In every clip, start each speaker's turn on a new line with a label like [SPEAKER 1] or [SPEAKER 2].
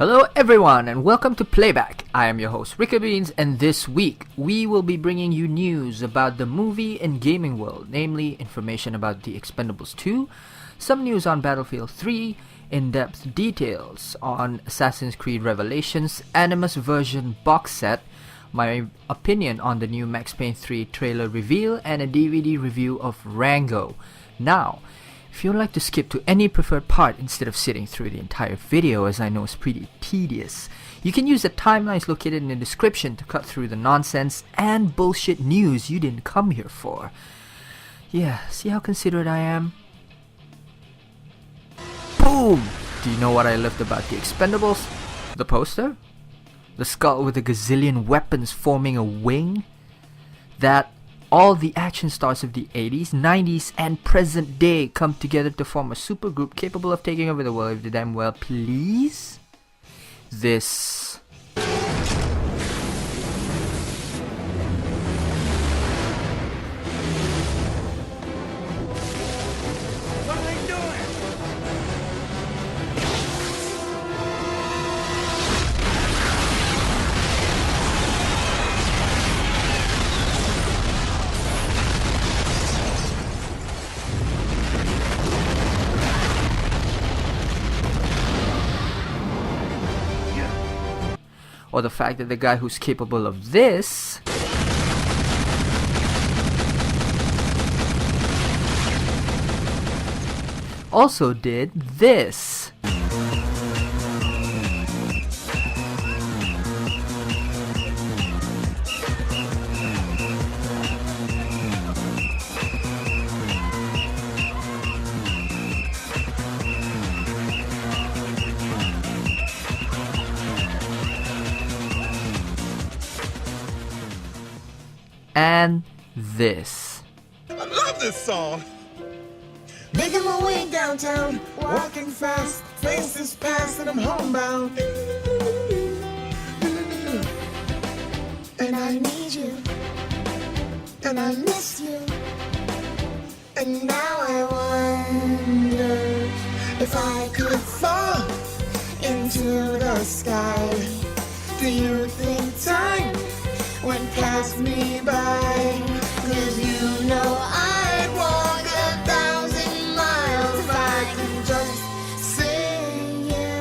[SPEAKER 1] Hello everyone and welcome to Playback. I am your host Ricky Beans, and this week we will be bringing you news about the movie and gaming world, namely information about The Expendables 2, some news on Battlefield 3, in-depth details on Assassin's Creed Revelations Animus version box set, my opinion on the new Max Payne 3 trailer reveal, and a DVD review of Rango. Now, if you'd like to skip to any preferred part instead of sitting through the entire video, as I know is pretty tedious, you can use the timelines located in the description to cut through the nonsense and bullshit news you didn't come here for. Yeah, see how considerate I am? Boom! Do you know what I loved about The Expendables? The poster? The skull with a gazillion weapons forming a wing? That all the action stars of the 80s, 90s, and present day come together to form a supergroup capable of taking over the world if they damn well please? This...
[SPEAKER 2] What are they doing?
[SPEAKER 1] Or the fact that the guy who's capable of this also did this. And this.
[SPEAKER 2] I love this song.
[SPEAKER 3] Making my way downtown, walking fast, faces past and I'm homebound. And I need you, and I miss you. And now I wonder if I could fall into the sky. Do you think time went past me by? 'Cause you know I'd walk 1,000 miles if I could just see you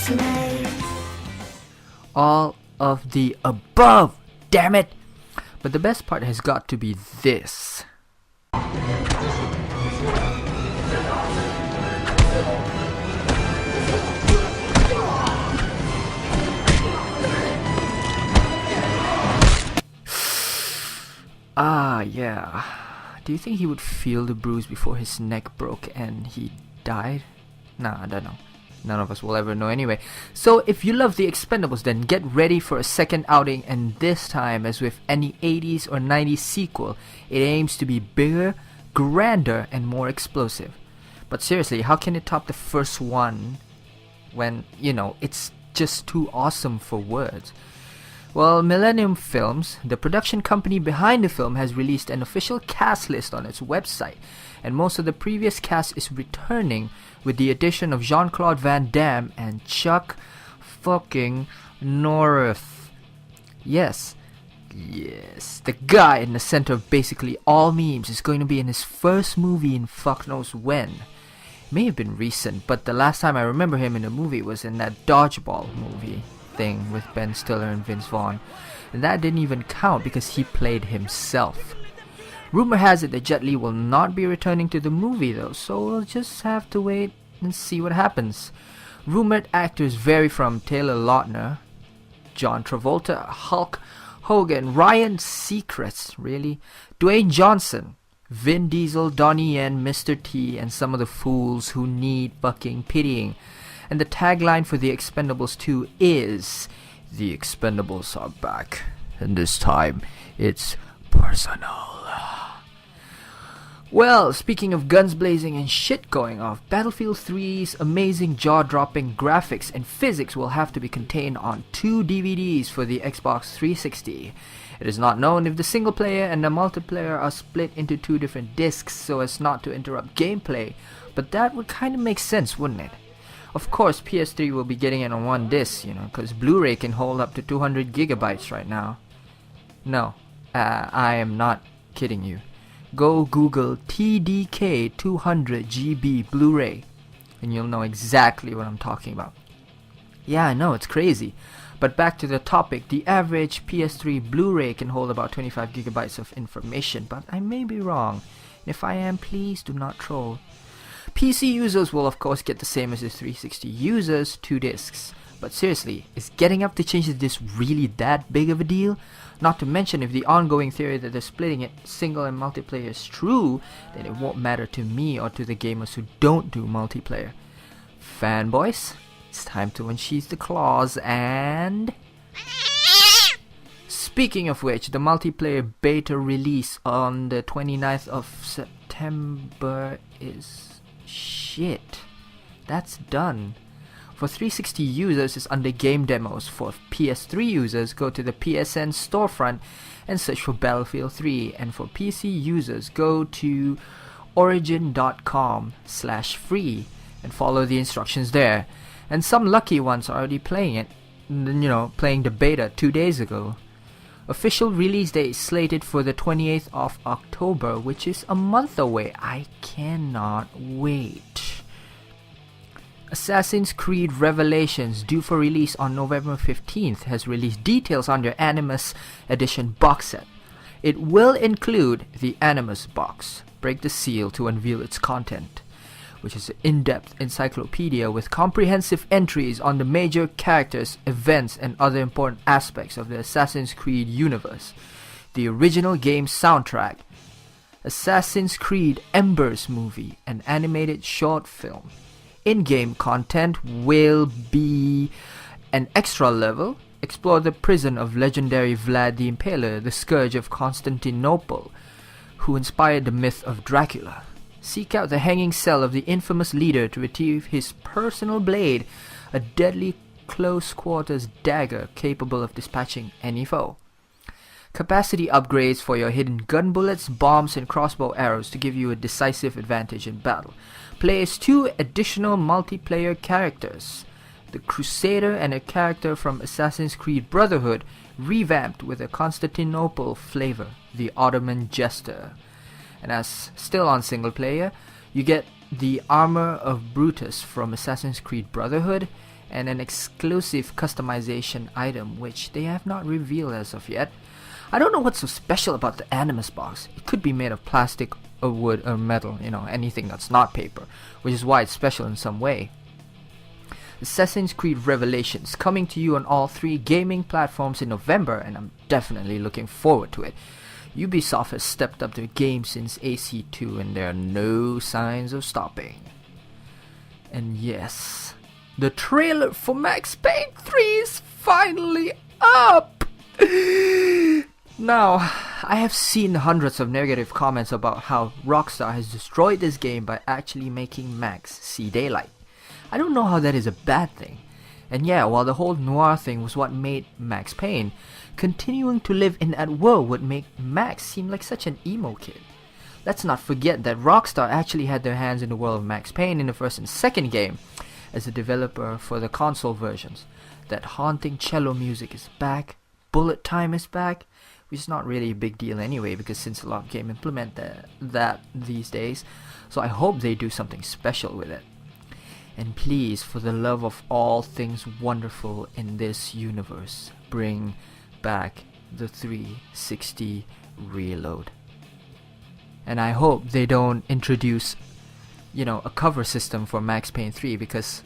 [SPEAKER 3] tonight.
[SPEAKER 1] All of the above, damn it! But the best part has got to be this. Ah, yeah. Do you think he would feel the bruise before his neck broke and he died? Nah, I don't know. None of us will ever know anyway. So if you love The Expendables, then get ready for a second outing, and this time, as with any 80s or 90s sequel, it aims to be bigger, grander, and more explosive. But seriously, how can it top the first one when, it's just too awesome for words? Well, Millennium Films, the production company behind the film, has released an official cast list on its website, and most of the previous cast is returning with the addition of Jean-Claude Van Damme and Chuck fucking Norris. Yes, the guy in the center of basically all memes is going to be in his first movie in fuck knows when. It may have been recent, but the last time I remember him in a movie was in that Dodgeball movie thing with Ben Stiller and Vince Vaughn, and that didn't even count because he played himself. Rumor has it that Jet Li will not be returning to the movie though, so we'll just have to wait and see what happens. Rumored actors vary from Taylor Lautner, John Travolta, Hulk Hogan, Ryan Seacrest, really, Dwayne Johnson, Vin Diesel, Donnie Yen, Mr. T, and some of the fools who need fucking pitying. And the tagline for The Expendables 2 is, "The Expendables are back, and this time it's personal." Well, speaking of guns blazing and shit going off, Battlefield 3's amazing jaw-dropping graphics and physics will have to be contained on 2 DVDs for the Xbox 360. It is not known if the single player and the multiplayer are split into 2 different discs so as not to interrupt gameplay, but that would kind of make sense, wouldn't it? Of course, PS3 will be getting it on one disc, because Blu-ray can hold up to 200 gigabytes right now. No, I am not kidding you. Go Google TDK 200GB Blu-ray, and you'll know exactly what I'm talking about. Yeah, I know, it's crazy. But back to the topic, the average PS3 Blu-ray can hold about 25 gigabytes of information, but I may be wrong. If I am, please do not troll. PC users will of course get the same as the 360 users, 2 discs. But seriously, is getting up to change the disc really that big of a deal? Not to mention, if the ongoing theory that they're splitting it single and multiplayer is true, then it won't matter to me or to the gamers who don't do multiplayer. Fanboys, it's time to unsheath the claws and... Speaking of which, the multiplayer beta release on the 29th of September is... shit. That's done. For 360 users, it's under game demos. For PS3 users, go to the PSN storefront and search for Battlefield 3. And for PC users, go to origin.com/free and follow the instructions there. And some lucky ones are already playing it, playing the beta 2 days ago. Official release date is slated for the 28th of October, which is a month away. I cannot wait. Assassin's Creed Revelations, due for release on November 15th, has released details on their Animus edition box set. It will include the Animus box. Break the seal to unveil its content, which is an in-depth encyclopedia with comprehensive entries on the major characters, events, and other important aspects of the Assassin's Creed universe. The original game soundtrack, Assassin's Creed Embers movie, an animated short film. In-game content will be an extra level, explore the prison of legendary Vlad the Impaler, the scourge of Constantinople, who inspired the myth of Dracula. Seek out the hanging cell of the infamous leader to retrieve his personal blade, a deadly close-quarters dagger capable of dispatching any foe. Capacity upgrades for your hidden gun bullets, bombs, and crossbow arrows to give you a decisive advantage in battle. Play as 2 additional multiplayer characters, the Crusader and a character from Assassin's Creed Brotherhood, revamped with a Constantinople flavor, the Ottoman Jester. And as still on single player, you get the Armor of Brutus from Assassin's Creed Brotherhood and an exclusive customization item which they have not revealed as of yet. I don't know what's so special about the Animus box. It could be made of plastic or wood or metal, anything that's not paper, which is why it's special in some way. Assassin's Creed Revelations, coming to you on all 3 gaming platforms in November, and I'm definitely looking forward to it. Ubisoft has stepped up their game since AC2 and there are no signs of stopping. And yes, the trailer for Max Payne 3 is finally up! Now, I have seen hundreds of negative comments about how Rockstar has destroyed this game by actually making Max see daylight. I don't know how that is a bad thing. And yeah, while the whole noir thing was what made Max Payne, continuing to live in that world would make Max seem like such an emo kid. Let's not forget that Rockstar actually had their hands in the world of Max Payne in the first and second game as a developer for the console versions. That haunting cello music is back, bullet time is back, which is not really a big deal anyway because since a lot of games implement that these days, so I hope they do something special with it. And please, for the love of all things wonderful in this universe, bring back the 360 Reload. And I hope they don't introduce, a cover system for Max Payne 3 because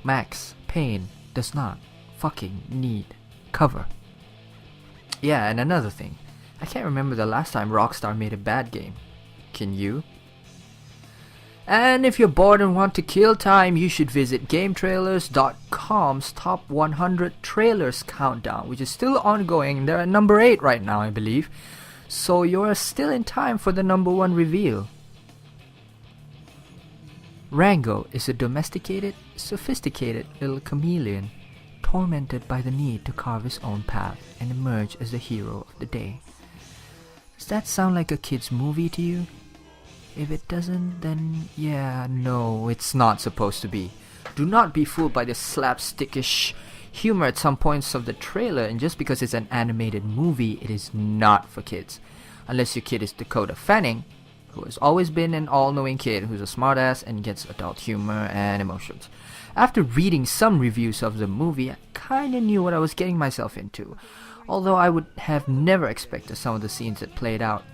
[SPEAKER 1] Max Payne does not fucking need cover. Yeah, and another thing, I can't remember the last time Rockstar made a bad game. Can you? And if you're bored and want to kill time, you should visit GameTrailers.com's Top 100 Trailers Countdown, which is still ongoing. They're at number 8 right now, I believe. So you're still in time for the number 1 reveal. Rango is a domesticated, sophisticated little chameleon, tormented by the need to carve his own path and emerge as the hero of the day. Does that sound like a kid's movie to you? If it doesn't, then yeah, no, it's not supposed to be. Do not be fooled by the slapstickish humor at some points of the trailer, and just because it's an animated movie, it is not for kids. Unless your kid is Dakota Fanning, who has always been an all-knowing kid who's a smartass and gets adult humor and emotions. After reading some reviews of the movie, I kinda knew what I was getting myself into, although I would have never expected some of the scenes that played out.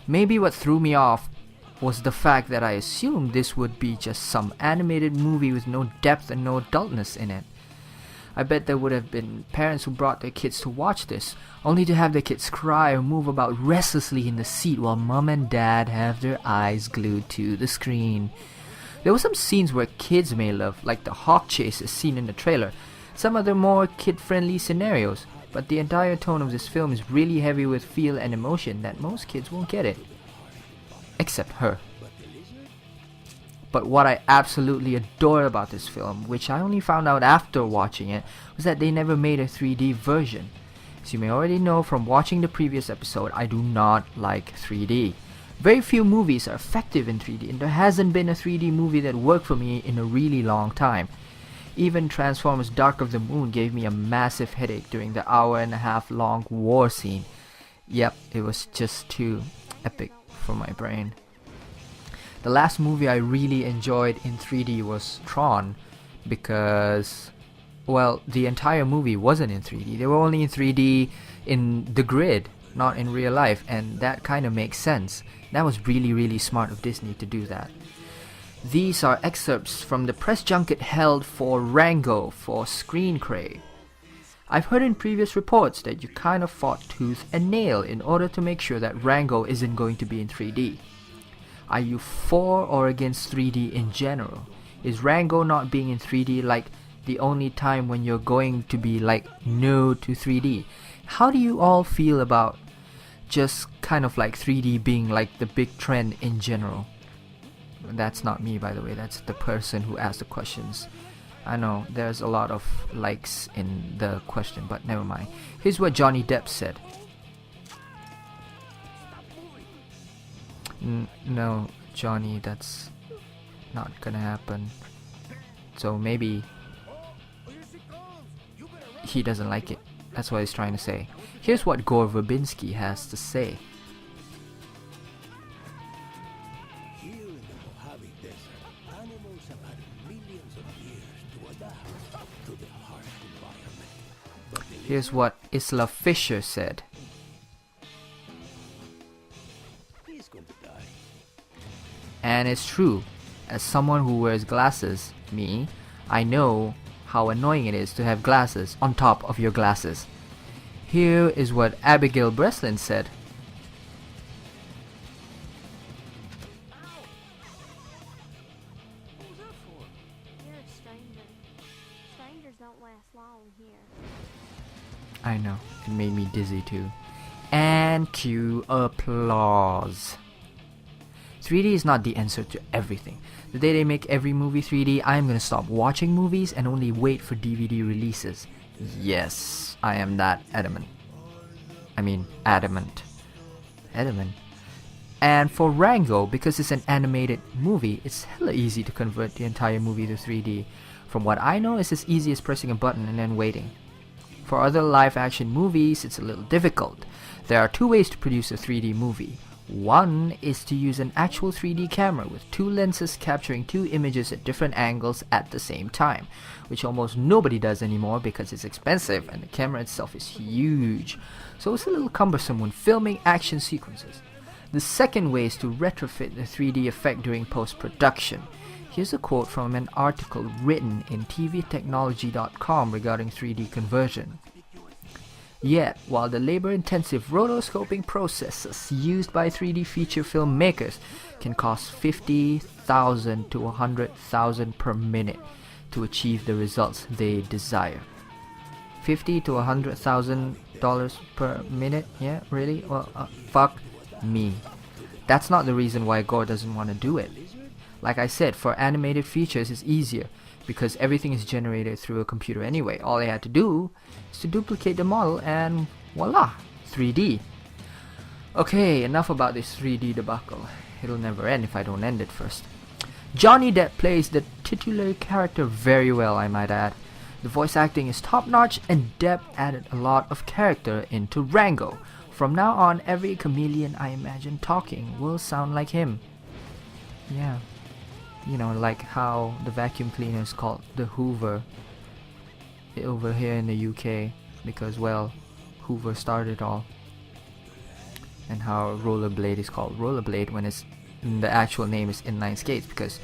[SPEAKER 1] Maybe what threw me off was the fact that I assumed this would be just some animated movie with no depth and no adultness in it. I bet there would have been parents who brought their kids to watch this, only to have their kids cry or move about restlessly in the seat while mom and dad have their eyes glued to the screen. There were some scenes where kids may love, like the hawk chases seen in the trailer, some other more kid-friendly scenarios, but the entire tone of this film is really heavy with feel and emotion that most kids won't get it. Except her. But what I absolutely adore about this film, which I only found out after watching it, was that they never made a 3D version. As you may already know from watching the previous episode, I do not like 3D. Very few movies are effective in 3D, and there hasn't been a 3D movie that worked for me in a really long time. Even Transformers Dark of the Moon gave me a massive headache during the hour-and-a-half long war scene. Yep, it was just too epic for my brain. The last movie I really enjoyed in 3D was Tron, because, well, the entire movie wasn't in 3D. They were only in 3D in the grid, not in real life, and that kind of makes sense. That was really smart of Disney to do that. These are excerpts from the press junket held for Rango for Screen Crave. I've heard in previous reports that you kind of fought tooth and nail in order to make sure that Rango isn't going to be in 3D. Are you for or against 3D in general? Is Rango not being in 3D like the only time when you're going to be like no to 3D? How do you all feel about just kind of like 3D being like the big trend in general? That's not me, by the way, that's the person who asked the questions. I know there's a lot of likes in the question, but never mind. Here's what Johnny Depp said. No, Johnny, that's not gonna happen. So maybe he doesn't like it. That's what he's trying to say. Here's what Gore Verbinski has to say.
[SPEAKER 4] Here in the Mojave Desert, animals have had millions of years to adapt to the harsh environment. But
[SPEAKER 1] Here's what Isla Fisher said.
[SPEAKER 4] he's going to die.
[SPEAKER 1] And it's true. As someone who wears glasses, me, I know how annoying it is to have glasses on top of your glasses. Here is what Abigail Breslin said.
[SPEAKER 5] Who's that for? You're a stranger. Strangers don't last long here.
[SPEAKER 1] I know, it made me dizzy too. And cue applause. 3D is not the answer to everything. The day they make every movie 3D, I am gonna stop watching movies and only wait for DVD releases. Yes, I am that adamant. Adamant. And for Rango, because it's an animated movie, it's hella easy to convert the entire movie to 3D. From what I know, it's as easy as pressing a button and then waiting. For other live-action movies, it's a little difficult. There are two ways to produce a 3D movie. One is to use an actual 3D camera with two lenses capturing two images at different angles at the same time, which almost nobody does anymore because it's expensive and the camera itself is huge, so it's a little cumbersome when filming action sequences. The second way is to retrofit the 3D effect during post-production. Here's a quote from an article written in tvtechnology.com regarding 3D conversion. Yet, while the labor-intensive rotoscoping processes used by 3D feature filmmakers can cost $50,000 to $100,000 per minute to achieve the results they desire. $50,000 to $100,000 per minute? Yeah, really? Well, fuck me. That's not the reason why Gore doesn't want to do it. Like I said, for animated features it's easier, because everything is generated through a computer anyway. All they had to do is to duplicate the model and voila, 3D. Okay, enough about this 3D debacle. It'll never end if I don't end it first. Johnny Depp plays the titular character very well, I might add. The voice acting is top-notch, and Depp added a lot of character into Rango. From now on, every chameleon I imagine talking will sound like him. Yeah. You know, like how the vacuum cleaner is called the Hoover over here in the UK, because, well, Hoover started all. And how rollerblade is called rollerblade when the actual name is inline skates, because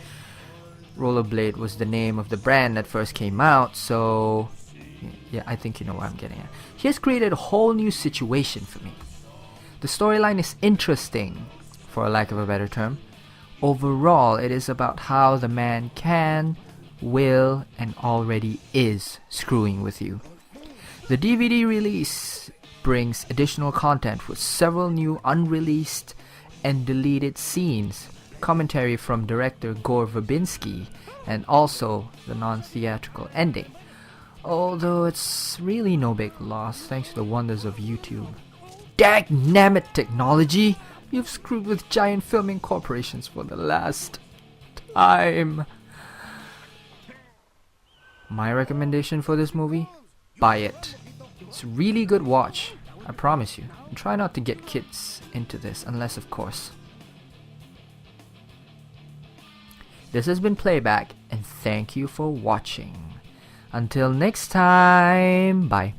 [SPEAKER 1] rollerblade was the name of the brand that first came out. So yeah, I think you know what I'm getting at. He has created a whole new situation for me. The storyline is interesting, for a lack of a better term. Overall, it is about how the man can, will, and already is screwing with you. The DVD release brings additional content with several new unreleased and deleted scenes, commentary from director Gore Verbinski, and also the non-theatrical ending. Although it's really no big loss thanks to the wonders of YouTube. Dagnammit technology! You've screwed with giant filming corporations for the last time. My recommendation for this movie? Buy it. It's a really good watch, I promise you. And try not to get kids into this, unless of course. This has been Playback, and thank you for watching. Until next time, bye.